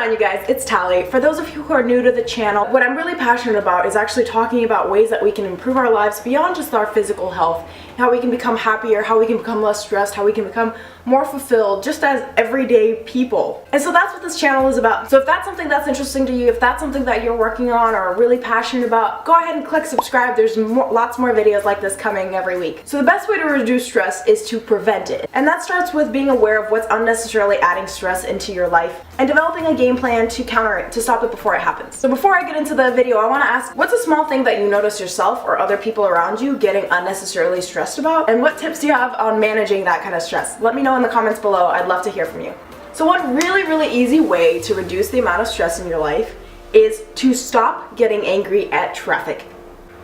on, you guys? It's Tally. For those of you who are new to the channel, what I'm really passionate about is actually talking about ways that we can improve our lives beyond just our physical health, how we can become happier, how we can become less stressed, how we can become more fulfilled just as everyday people. And so that's what this channel is about. So if that's something that's interesting to you, if that's something that you're working on or really passionate about, go ahead and click subscribe. There's lots more videos like this coming every week. So the best way to reduce stress is to prevent it. And that starts with being aware of what's unnecessarily adding stress into your life and developing a game plan to counter it, to stop it before it happens. So before I get into the video, I want to ask, what's a small thing that you notice yourself or other people around you getting unnecessarily stressed about? And what tips do you have on managing that kind of stress? Let me know in the comments below. I'd love to hear from you. So one really easy way to reduce the amount of stress in your life is to stop getting angry at traffic.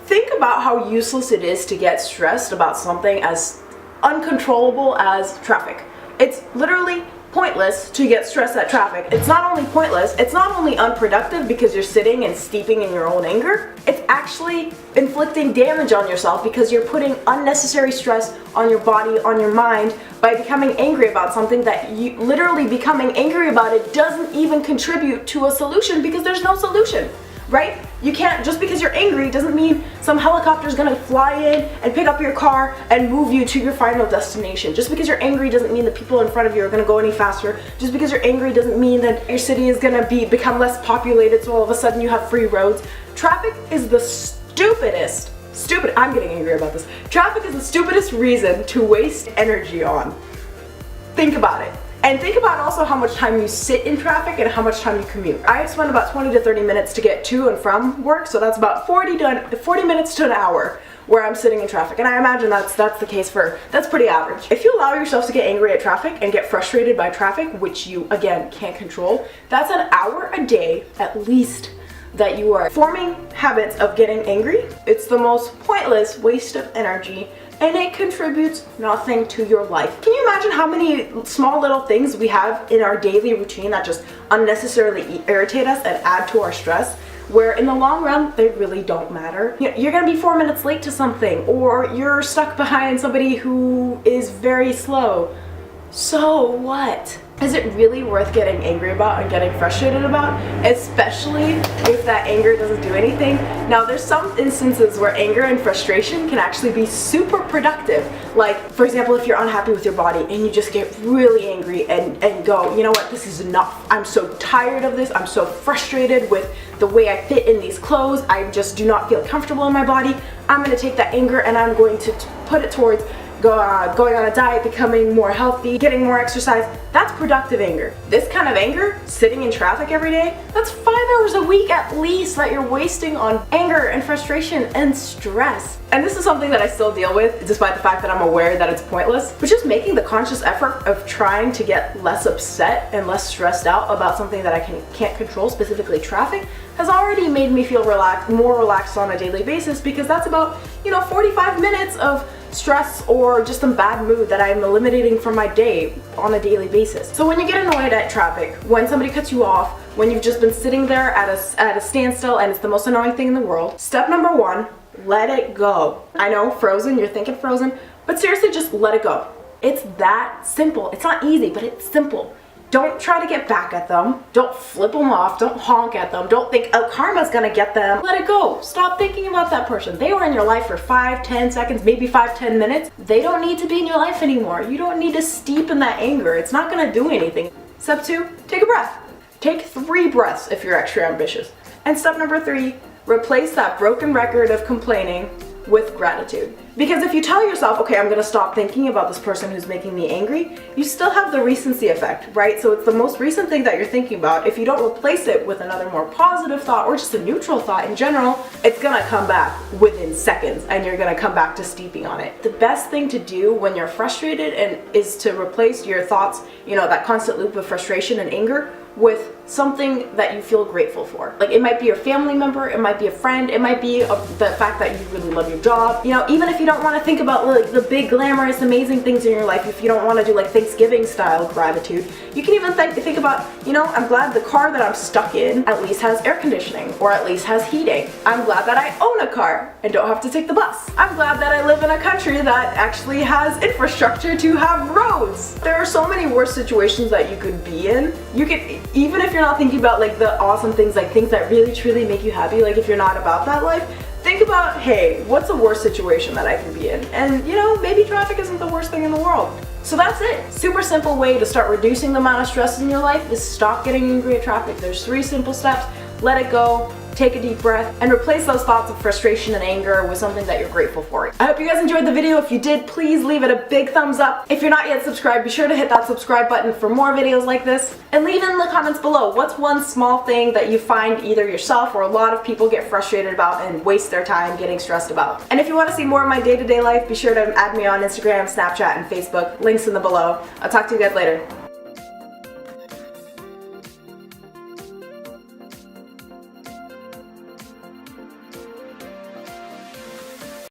Think about how useless it is to get stressed about something as uncontrollable as traffic. It's literally pointless to get stressed at traffic. It's not only pointless, it's not only unproductive because you're sitting and steeping in your own anger, it's actually inflicting damage on yourself because you're putting unnecessary stress on your body, on your mind, by becoming angry about something that you literally becoming angry about it doesn't even contribute to a solution because there's no solution. Right? You can't, just because you're angry doesn't mean some helicopter's gonna fly in and pick up your car and move you to your final destination. Just because you're angry doesn't mean the people in front of you are gonna go any faster. Just because you're angry doesn't mean that your city is gonna become less populated, so all of a sudden you have free roads. Traffic is the I'm getting angry about this. Traffic is the stupidest reason to waste energy on. Think about it. And think about also how much time you sit in traffic and how much time you commute. I spend about 20 to 30 minutes to get to and from work, so that's about 40 minutes to an hour where I'm sitting in traffic. And I imagine that's the case that's pretty average. If you allow yourself to get angry at traffic and get frustrated by traffic, which you, again, can't control, that's an hour a day, at least, that you are forming habits of getting angry. It's the most pointless waste of energy, and it contributes nothing to your life. Can you imagine how many small little things we have in our daily routine that just unnecessarily irritate us and add to our stress, where in the long run, they really don't matter? You're gonna be 4 minutes late to something, or you're stuck behind somebody who is very slow. So what? Is it really worth getting angry about and getting frustrated about, especially if that anger doesn't do anything? Now, there's some instances where anger and frustration can actually be super productive. Like, for example, if you're unhappy with your body and you just get really angry and go, you know what, this is enough. I'm so tired of this. I'm so frustrated with the way I fit in these clothes. I just do not feel comfortable in my body. I'm going to take that anger and I'm going to put it towards going on a diet, becoming more healthy, getting more exercise. That's productive anger. This kind of anger, sitting in traffic every day, that's 5 hours a week at least that you're wasting on anger and frustration and stress. And this is something that I still deal with, despite the fact that I'm aware that it's pointless. But just making the conscious effort of trying to get less upset and less stressed out about something that I can't control, specifically traffic, has already made me feel more relaxed on a daily basis, because that's about, 45 minutes of stress or just some bad mood that I'm eliminating from my day on a daily basis. So when you get annoyed at traffic, when somebody cuts you off, when you've just been sitting there at a standstill and it's the most annoying thing in the world, step number 1, let it go. I know, Frozen, you're thinking Frozen, but seriously, just let it go. It's that simple. It's not easy, but it's simple. Don't try to get back at them. Don't flip them off. Don't honk at them. Don't think, oh, karma's gonna get them. Let it go. Stop thinking about that person. They were in your life for 5, 10 seconds, maybe 5, 10 minutes. They don't need to be in your life anymore. You don't need to steep in that anger. It's not gonna do anything. Step 2, take a breath. Take 3 breaths if you're extra ambitious. And step number 3, replace that broken record of complaining with gratitude. Because if you tell yourself, okay, I'm gonna stop thinking about this person who's making me angry, you still have the recency effect, right? So it's the most recent thing that you're thinking about. If you don't replace it with another more positive thought or just a neutral thought in general, it's gonna come back within seconds and you're gonna come back to steeping on it. The best thing to do when you're frustrated is to replace your thoughts, that constant loop of frustration and anger, with something that you feel grateful for. Like, it might be your family member, it might be a friend, it might be the fact that you really love your job. Even if you don't want to think about like the big glamorous amazing things in your life, if you don't want to do like Thanksgiving style gratitude, you can even think about, I'm glad the car that I'm stuck in at least has air conditioning or at least has heating. I'm glad that I own a car and don't have to take the bus. I'm glad that I live in a country that actually has infrastructure to have roads. There are so many worse situations that you could be in. Even if you're not thinking about like the awesome things, like things that really truly make you happy, like if you're not about that life, think about, hey, what's the worst situation that I can be in? And you know, maybe traffic isn't the worst thing in the world. So that's it. Super simple way to start reducing the amount of stress in your life is stop getting angry at traffic. There's 3 simple steps. Let it go. Take a deep breath and replace those thoughts of frustration and anger with something that you're grateful for. I hope you guys enjoyed the video. If you did, please leave it a big thumbs up. If you're not yet subscribed, be sure to hit that subscribe button for more videos like this. And leave in the comments below, what's one small thing that you find either yourself or a lot of people get frustrated about and waste their time getting stressed about. And if you want to see more of my day-to-day life, be sure to add me on Instagram, Snapchat, and Facebook. Links in the below. I'll talk to you guys later.